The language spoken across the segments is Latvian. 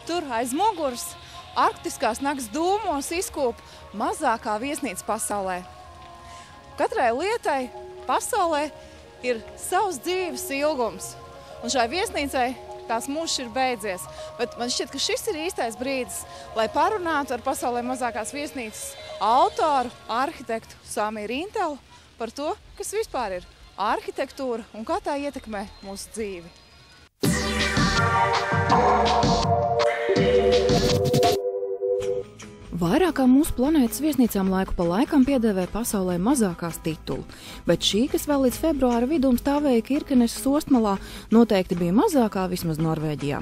Tur aiz muguras arktiskās nakts dūmos izkūp mazākā viesnīca pasaulē. Katrai lietai pasaulē ir savs dzīves ilgums, un šai viesnīcai tās mūžs ir beidzies. Bet man šķiet, ka šis ir īstais brīdis, lai parunātu ar pasaulē mazākās viesnīcas autoru, arhitektu Sami Rintelu par to, kas vispār ir arhitektūra un kā tā ietekmē mūsu dzīvi. Vairāk kā mūsu planētas viesnīcām laiku pa laikam piedēvē pasaulē mazākās titulu, bet šī, kas vēl līdz februāra vidum stāvēja Kirkeneses ostmalā, noteikti bija mazākā vismaz Norvēģijā.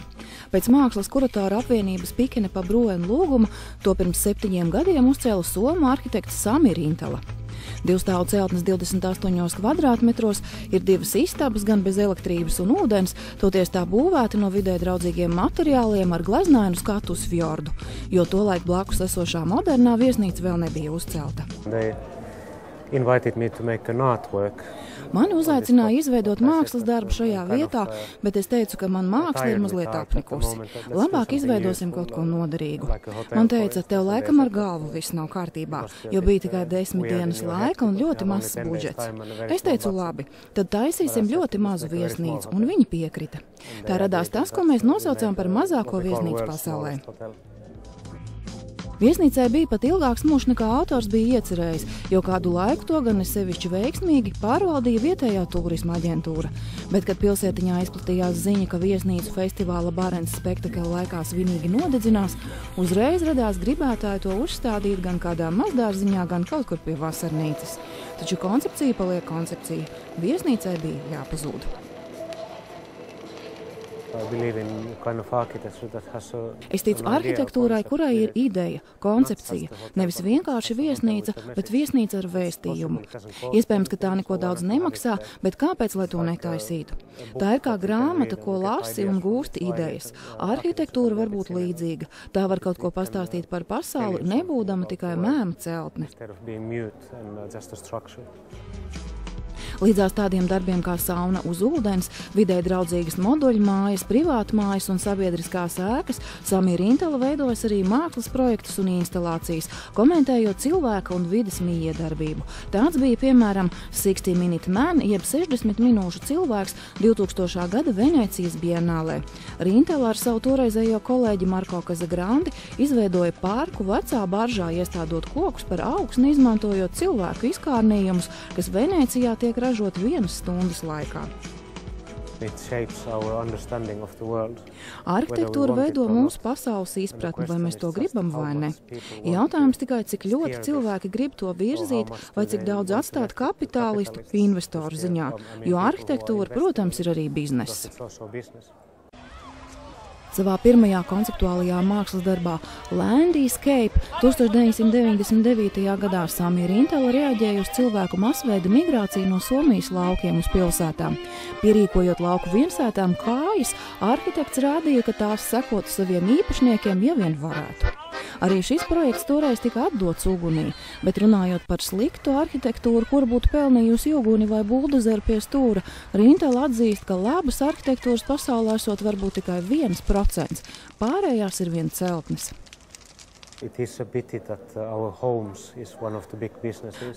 Pēc mākslas kuratora apvienības Pikene pa Broen lūguma to pirms 7 gadiem uzcēla somu arhitekts Sami Rintela. 2 stāvu celtnes 28 kvadrātmetros ir 2 istabas gan bez elektrības un ūdens, toties tā būvēta no vidē draudzīgiem materiāliem ar gleznainu skatu uz fjordu, jo tolaik blakus esošā modernā viesnīca vēl nebija uzcelta. Mani uzaicināja izveidot mākslas darbu šajā vietā, bet es teicu, ka man māksla ir mazliet apnikusi. Labāk izveidosim kaut ko noderīgu. Man teica, tev laikam ar galvu viss nav kārtībā, jo bija tikai 10 dienas laika un ļoti mazs budžets. Es teicu, labi, tad taisīsim ļoti mazu viesnīcu, un viņi piekrita. Tā radās tas, ko mēs nosaucām par mazāko viesnīcu pasaulē. Viesnīcai bija pat ilgāks mūžs nekā autors bija iecerējis, jo kādu laiku to gan sevišķi veiksmīgi pārvaldīja vietējā turisma aģentūra. Bet, kad pilsētiņā izplatījās ziņa, ka viesnīcu festivāla Barents spektakļa laikā svinīgi nodedzinās, uzreiz radās gribētāji to uzstādīt gan kādā mazdārziņā, gan kaut kur pie vasarnīcas. Taču koncepcija paliek koncepcija. Viesnīcai bija jāpazūd. Es ticu arhitektūrai, kurai ir ideja, koncepcija, nevis vienkārši viesnīca, bet viesnīca ar vēstījumu. Iespējams, ka tā neko daudz nemaksā, bet kāpēc, lai to netaisītu? Tā ir kā grāmata, ko lasi un gūsti idejas. Arhitektūra var būt līdzīga. Tā var kaut ko pastāstīt par pasauli, nebūdama tikai mēma celtne. Līdzās tādiem darbiem kā sauna uz ūdens, vidē draudzīgas moduļu mājas, privātu mājas un sabiedriskās ēkas, Sami Rintela veidojas arī mākslas projektus un instalācijas, komentējot cilvēka un vides mijiedarbību. Tāds bija, piemēram, 60 Minute Man, jeb 60 minūšu cilvēks 2000. gada Venēcijas bienālē. Rintela ar savu toreizējo kolēģi Marko Kazagrandi izveidoja parku vecā baržā, iestādot kokus par augsni, izmantojot cilvēku izkārnījumus, kas Venēcijā tiek ražot 1 stundas laikā. Arhitektūra veido mūsu pasaules izpratni, vai mēs to gribam vai ne. Jautājums tikai, cik ļoti cilvēki grib to virzīt, vai cik daudz atstāt kapitālistu, investoru ziņā, jo arhitektūra, protams, ir arī bizness. Savā pirmajā konceptuālajā mākslas darbā Landscape 1999. gadā Sami Rintela reaģēja uz cilvēku masveida migrāciju no Somijas laukiem uz pilsētām. Pierīkojot lauku viensētām kājas, arhitekts rādīja, ka tās sekotu saviem īpašniekiem, ja vien varētu. Arī šis projekts toreiz tika atdots ugunī, bet runājot par sliktu arhitektūru, kura būtu pelnījusi uguni vai buldozeru pie stūra, Rintela atzīst, ka labas arhitektūras pasaulē esot varbūt tikai 1%, pārējās ir vien celtnes.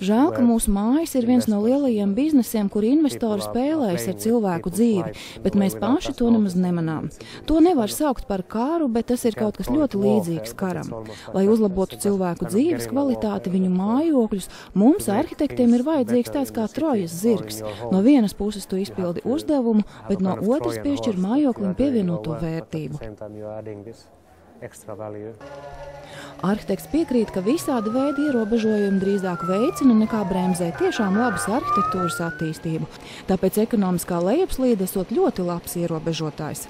Žēl, ka mūsu mājas ir viens no lielajiem biznesiem, kur investori spēlējas ar cilvēku dzīvi, bet mēs paši to nemaz nemanām. To nevar saukt par kāru, bet tas ir kaut kas ļoti līdzīgs karam. Lai uzlabotu cilvēku dzīves kvalitāti, viņu mājokļus, mums, arhitektiem, ir vajadzīgs tāds kā Trojas zirgs. No vienas puses tu izpildi uzdevumu, bet no otras piešķir mājoklim pievienoto vērtību. Arhitekts piekrīt, ka visādi veidi ierobežojumi drīzāk veicina nekā bremzē tiešām labas arhitektūras attīstību. Tāpēc ekonomiskā lejupslīde esot ļoti labs ierobežotājs.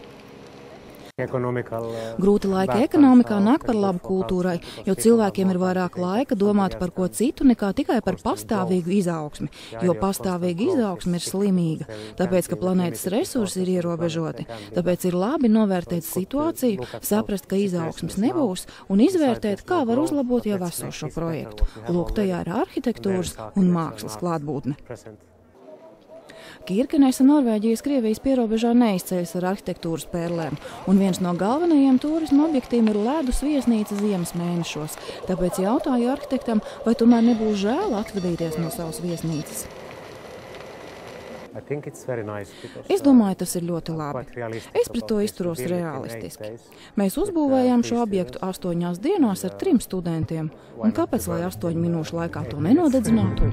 Grūti laiki ekonomikā nāk par labu kultūrai, jo cilvēkiem ir vairāk laika domāt par ko citu nekā tikai par pastāvīgu izaugsmi, jo pastāvīga izaugsme ir slimīga, tāpēc, ka planētas resursi ir ierobežoti. Tāpēc ir labi novērtēt situāciju, saprast, ka izaugsmes nebūs un izvērtēt, kā var uzlabot jau esošo projektu. Lūk, tajā ir arhitektūras un mākslas klātbūtne. Kirkenes Norvēģijas-Krievijas pierobežā neizceļas ar arhitektūras perlēm, un viens no galvenajiem turisma objektiem ir ledus viesnīca ziemas mēnešos. Tāpēc jautāju arhitektam, vai tomēr nebūs žēl atvadīties no savas viesnīcas. Es domāju, tas ir ļoti labi. Es pret to izturos realistiski. Mēs uzbūvējām šo objektu 8 dienās ar 3 studentiem. Un kāpēc, lai 8 minūšu laikā to nenodedzinātu?